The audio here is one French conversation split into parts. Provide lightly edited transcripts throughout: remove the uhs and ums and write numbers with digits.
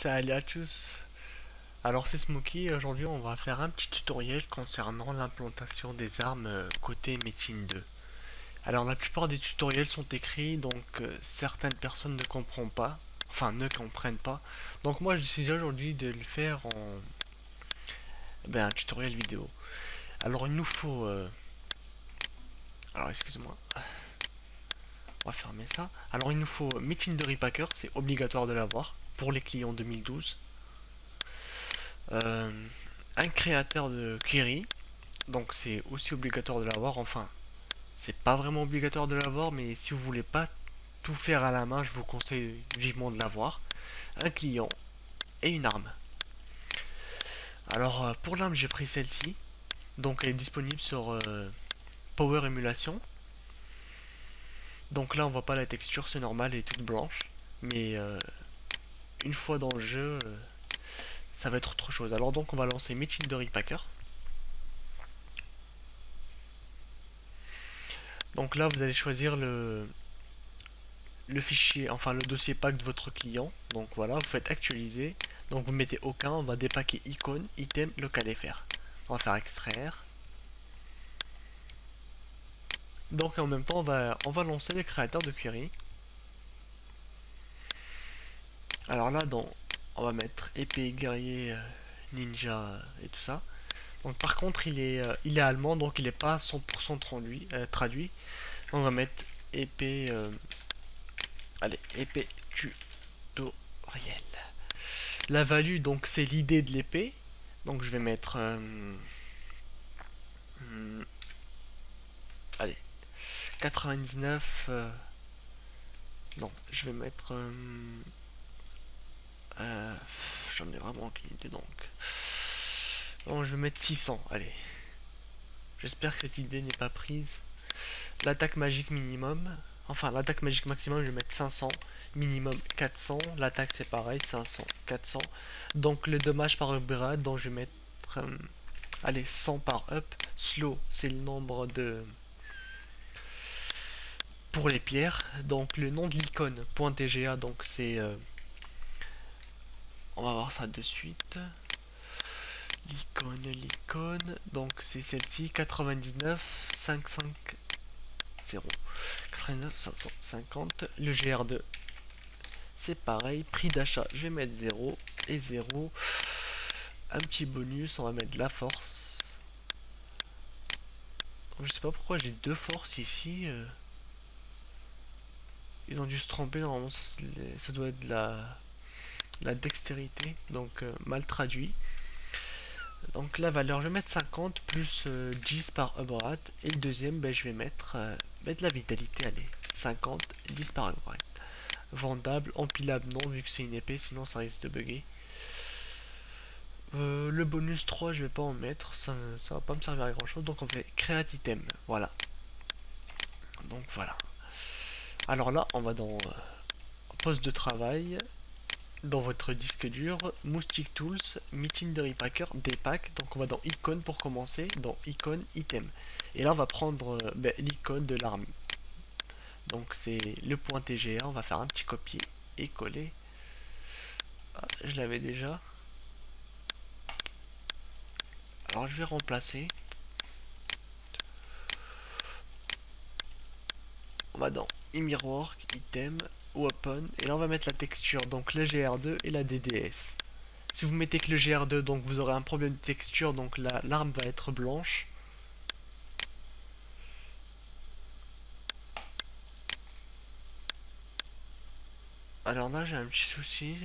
Salut à tous. Alors c'est Smokey et aujourd'hui on va faire un petit tutoriel concernant l'implantation des armes côté Metin 2. Alors la plupart des tutoriels sont écrits donc certaines personnes ne comprennent pas, ne comprennent pas. Donc moi je décide aujourd'hui de le faire en un tutoriel vidéo. Alors il nous faut alors excusez-moi, on va fermer ça. Alors il nous faut Metin 2 Repacker, c'est obligatoire de l'avoir pour les clients 2012. Un créateur de query, donc c'est aussi obligatoire de l'avoir. Enfin, c'est pas vraiment obligatoire de l'avoir, mais si vous voulez pas tout faire à la main, je vous conseille vivement de l'avoir. Un client et une arme. Alors pour l'arme, j'ai pris celle-ci, donc elle est disponible sur Power Emulation. Donc là, on voit pas la texture, c'est normal, elle est toute blanche, mais une fois dans le jeu, ça va être autre chose. Alors donc, on va lancer Metin 2 Repacker. Donc là, vous allez choisir le fichier, enfin le dossier pack de votre client. Donc voilà, vous faites actualiser. Donc vous mettez aucun, on va dépacker icône, item, local fr. On va faire extraire. Donc en même temps, on va lancer le créateur de query. Alors là, on va mettre épée, guerrier, ninja et tout ça. Donc par contre, il est allemand, donc il n'est pas 100% traduit. On va mettre épée, allez, épée tutoriel. La value, donc c'est l'idée de l'épée. Donc je vais mettre allez, 99 non, je vais mettre j'en ai vraiment aucune idée. Donc je vais mettre 600. Allez, j'espère que cette idée n'est pas prise. L'attaque magique minimum, enfin l'attaque magique maximum, je vais mettre 500. Minimum 400. L'attaque c'est pareil, 500, 400. Donc le dommage par upgrade, donc je vais mettre allez, 100 par up. Slow, c'est le nombre de pour les pierres. Donc le nom de l'icône .tga, donc c'est on va voir ça de suite. L'icône, donc c'est celle-ci, 99 550 89 550. Le GR2 c'est pareil, prix d'achat je vais mettre 0 et 0. Un petit bonus, on va mettre de la force. Donc, je sais pas pourquoi j'ai deux forces ici. Ils ont dû se tromper, normalement ça doit être de la dextérité, donc mal traduit. Donc la valeur, je vais mettre 50 plus 10 par upgrade. Et le deuxième, je vais mettre de la vitalité, allez, 50, 10 par upgrade. Vendable, empilable non, vu que c'est une épée, sinon ça risque de bugger. Le bonus 3, je vais pas en mettre, ça va pas me servir à grand chose. Donc on fait create item, voilà. Donc voilà. Alors là, on va dans poste de travail, dans votre disque dur, Moustique Tools, Metin 2 Repacker, Depack. Donc on va dans icône pour commencer, dans icône item. Et là on va prendre l'icône de l'arme. Donc c'est le point .tga, on va faire un petit copier et coller. Ah, je l'avais déjà. Alors je vais remplacer. On va dans Mirror, item, weapon, et là on va mettre la texture, donc le GR2 et la DDS. Si vous mettez que le GR2, donc vous aurez un problème de texture, donc l'arme va être blanche. Alors là j'ai un petit souci.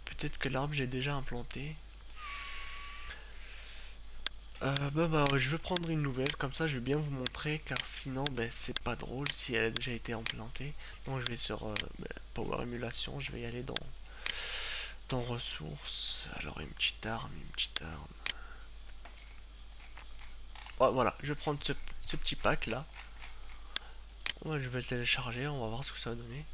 Peut-être que l'arme j'ai déjà implanté. Je vais prendre une nouvelle, comme ça je vais bien vous montrer, car sinon c'est pas drôle si elle a déjà été implantée. Donc je vais sur Power Emulation, je vais y aller dans ressources. Alors une petite arme. Oh, voilà, je vais prendre ce petit pack là. Ouais, je vais le télécharger, on va voir ce que ça va donner.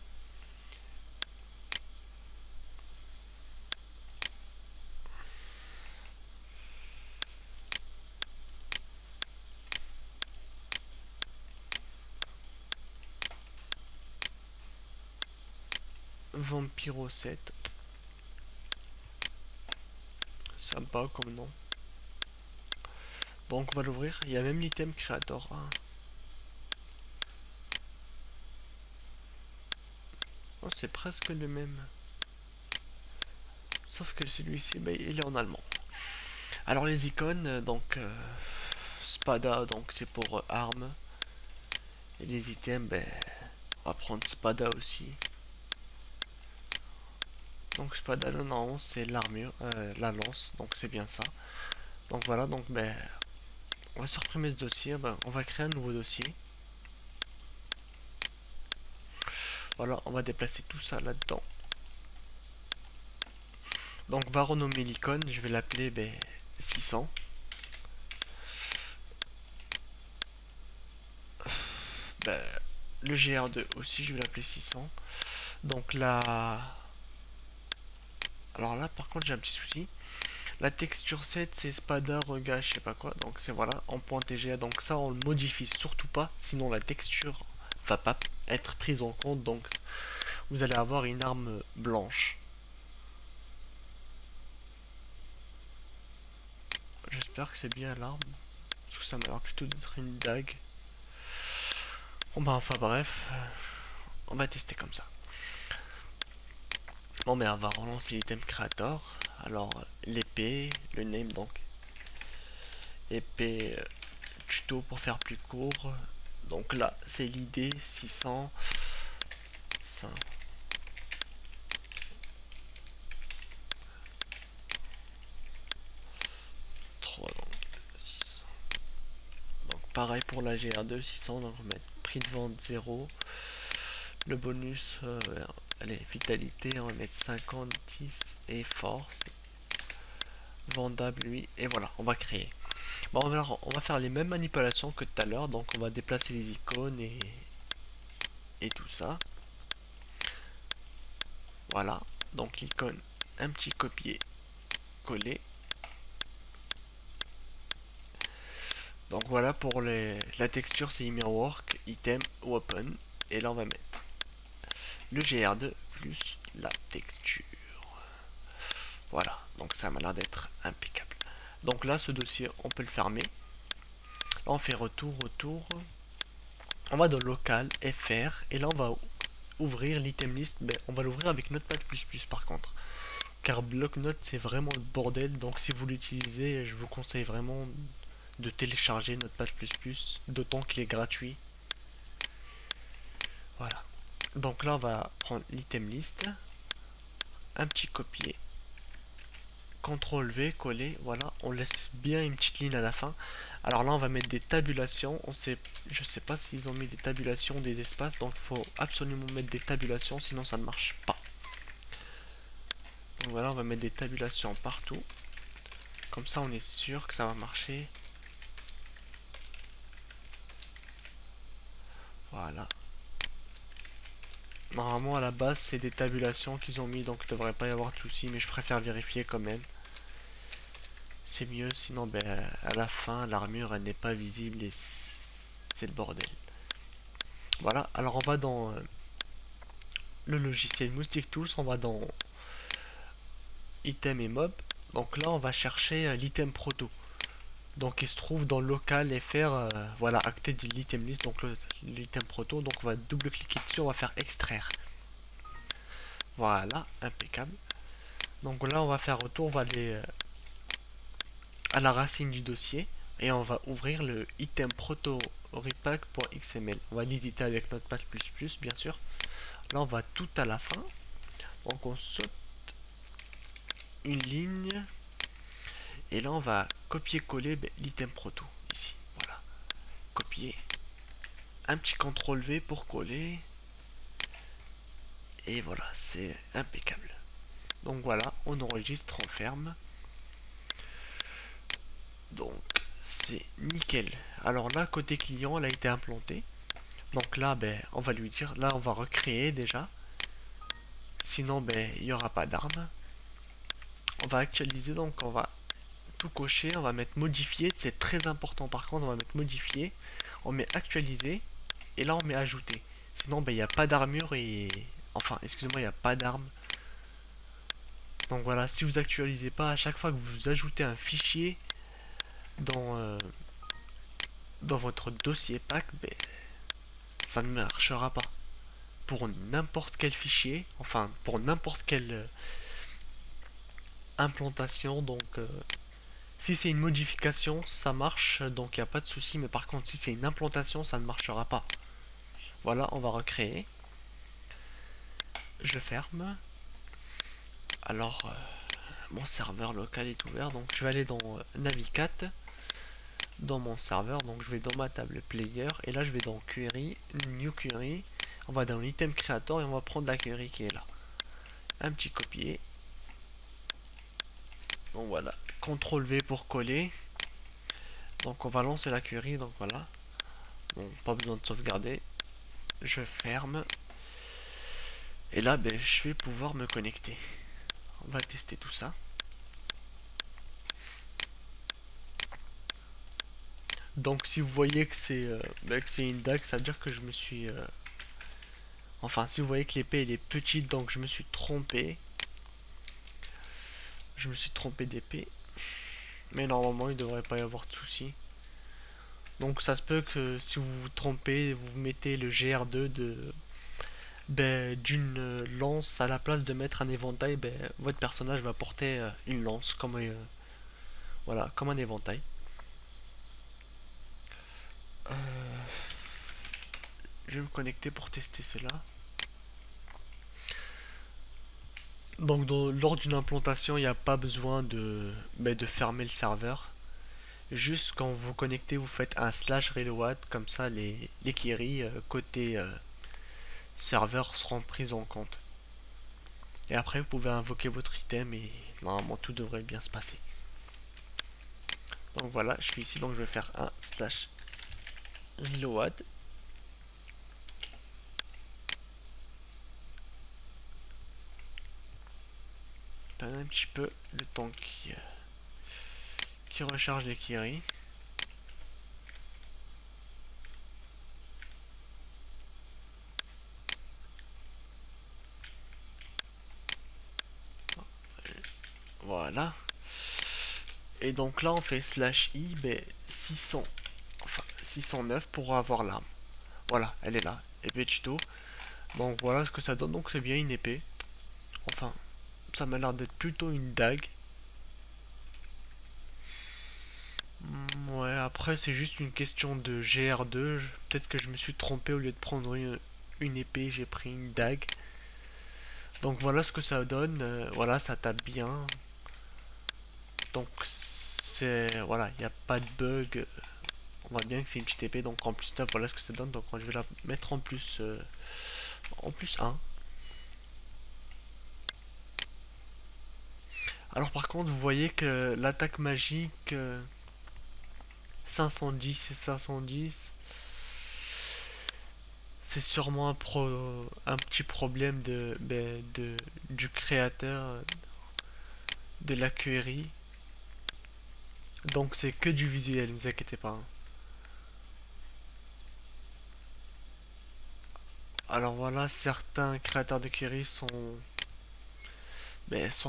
Vampiro 7. Sympa comme nom. Donc on va l'ouvrir. Il y a même l'item creator. Ah. Oh, c'est presque le même. Sauf que celui-ci, bah, il est en allemand. Alors les icônes, Spada, donc c'est pour armes. Et les items, ben, on va prendre Spada aussi. Donc Spada, non, c'est l'armure, la lance, donc c'est bien ça. Donc voilà, donc ben, on va supprimer ce dossier, ben, on va créer un nouveau dossier. Voilà, on va déplacer tout ça là-dedans. Donc on va renommer l'icône, je vais l'appeler ben, 600. Ben, le GR2 aussi, je vais l'appeler 600. Donc là... Alors là, par contre, j'ai un petit souci. La texture 7, c'est Spada, regard, je sais pas quoi. Donc c'est voilà, en point TGA. Donc ça, on le modifie surtout pas. Sinon, la texture va pas être prise en compte. Donc vous allez avoir une arme blanche. J'espère que c'est bien l'arme. Parce que ça m'a l'air plutôt d'être une dague. Bon bah enfin bref. On va tester comme ça. Bon mais on va relancer l'item creator. Alors l'épée, le name donc. Épée tuto pour faire plus court. Donc là c'est l'idée 600. 5. Donc 600. Donc pareil pour la GR2 600. Donc on va mettre prix de vente 0. Le bonus, allez, vitalité, on va mettre 50, 10 et force. Vendable, lui, et voilà, on va créer. Bon, on va faire les mêmes manipulations que tout à l'heure, donc on va déplacer les icônes et tout ça. Voilà, donc l'icône, un petit copier-coller. Donc voilà pour la texture, c'est Mirrorwork, item, weapon, et là on va mettre le GR2 plus la texture. Voilà, donc ça m'a l'air d'être impeccable. Donc là, ce dossier, on peut le fermer. Là, on fait retour. On va dans local, FR, et là, on va ouvrir l'item list. Mais on va l'ouvrir avec Notepad++ par contre. Car bloc-notes, c'est vraiment le bordel. Donc si vous l'utilisez, je vous conseille vraiment de télécharger Notepad++, d'autant qu'il est gratuit. Voilà. Donc là, on va prendre l'item list. Un petit copier. CTRL V, coller, voilà, on laisse bien une petite ligne à la fin. Alors là on va mettre des tabulations, je sais pas s'ils ont mis des tabulations, des espaces, donc il faut absolument mettre des tabulations, sinon ça ne marche pas. Donc voilà, on va mettre des tabulations partout, comme ça on est sûr que ça va marcher. Voilà. Normalement à la base c'est des tabulations qu'ils ont mis, donc il ne devrait pas y avoir de soucis, mais je préfère vérifier quand même. C'est mieux, sinon ben, à la fin l'armure elle n'est pas visible et c'est le bordel. Voilà, alors on va dans le logiciel Moustique Tools, on va dans item et mob. Donc là on va chercher l'item proto. Donc il se trouve dans local FR, voilà, acté de l'item list, donc l'item proto. Donc on va double cliquer dessus, on va faire extraire. Voilà, impeccable. Donc là on va faire retour, on va aller à la racine du dossier et on va ouvrir le item proto repack.xml. On va l'éditer avec Notepad++, bien sûr. Là on va tout à la fin, donc on saute une ligne et là on va copier-coller l'item proto ici. Voilà, copier, un petit CTRL V pour coller et voilà, c'est impeccable. Donc voilà, on enregistre, on ferme. Donc c'est nickel. Alors là côté client, elle a été implantée. Donc là ben on va lui dire, là on va recréer déjà. Sinon ben il n'y aura pas d'arme. On va actualiser, donc on va tout cocher, on va mettre modifier, c'est très important par contre, on va mettre modifier, on met actualiser et là on met ajouter. Sinon ben il n'y a pas d'armure et enfin excusez-moi, il n'y a pas d'arme. Donc voilà, si vous actualisez pas, à chaque fois que vous ajoutez un fichier dans votre dossier pack, ben, ça ne marchera pas. Pour n'importe quel fichier, enfin pour n'importe quelle implantation, donc si c'est une modification, ça marche, donc il n'y a pas de souci, mais par contre si c'est une implantation, ça ne marchera pas. Voilà, on va recréer. Je ferme. Alors, mon serveur local est ouvert, donc je vais aller dans Navigat, dans mon serveur, donc je vais dans ma table player, et là je vais dans query, new query, on va dans l'item creator et on va prendre la query qui est là. Un petit copier. Donc voilà, CTRL V pour coller. Donc on va lancer la query, donc voilà. Bon, pas besoin de sauvegarder. Je ferme. Et là, ben, je vais pouvoir me connecter. On va tester tout ça. Donc si vous voyez que c'est une DAG, ça veut dire que je me suis... Enfin, si vous voyez que l'épée elle est petite, donc je me suis trompé. Je me suis trompé d'épée. Mais normalement, il ne devrait pas y avoir de soucis. Donc ça se peut que si vous vous trompez, vous mettez le GR2 d'une lance à la place de mettre un éventail, votre personnage va porter une lance comme, voilà, comme un éventail. Je vais me connecter pour tester cela. Donc lors d'une implantation, il n'y a pas besoin de fermer le serveur. Juste quand vous vous connectez, vous faites un /reload, comme ça les queries côté serveur seront prises en compte. Et après vous pouvez invoquer votre item et normalement tout devrait bien se passer. Donc voilà, je suis ici, donc je vais faire un /reload. Un petit peu le temps qui recharge les queries. Voilà. Et donc là on fait /i 600, enfin 609 pour avoir l'arme. Voilà, elle est là, épée tuto. Donc voilà ce que ça donne, donc c'est bien une épée. Enfin, ça m'a l'air d'être plutôt une dague. Ouais, après c'est juste une question de GR2. Peut-être que je me suis trompé, au lieu de prendre une épée, j'ai pris une dague. Donc voilà ce que ça donne. Voilà, ça tape bien. Donc c'est... Voilà, il n'y a pas de bug. On voit bien que c'est une petite épée, donc en plus 9, voilà ce que ça donne. Donc je vais la mettre en plus 1. Alors par contre, vous voyez que l'attaque magique 510 et 510, c'est sûrement un petit problème du créateur de la query. Donc c'est que du visuel, ne vous inquiétez pas, hein. Alors voilà, certains créateurs de query sont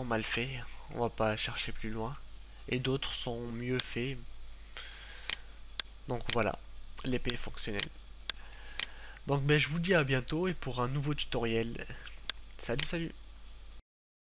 mal faits, on va pas chercher plus loin. Et d'autres sont mieux faits. Donc voilà, l'épée est fonctionnelle. Donc je vous dis à bientôt et pour un nouveau tutoriel. Salut, salut!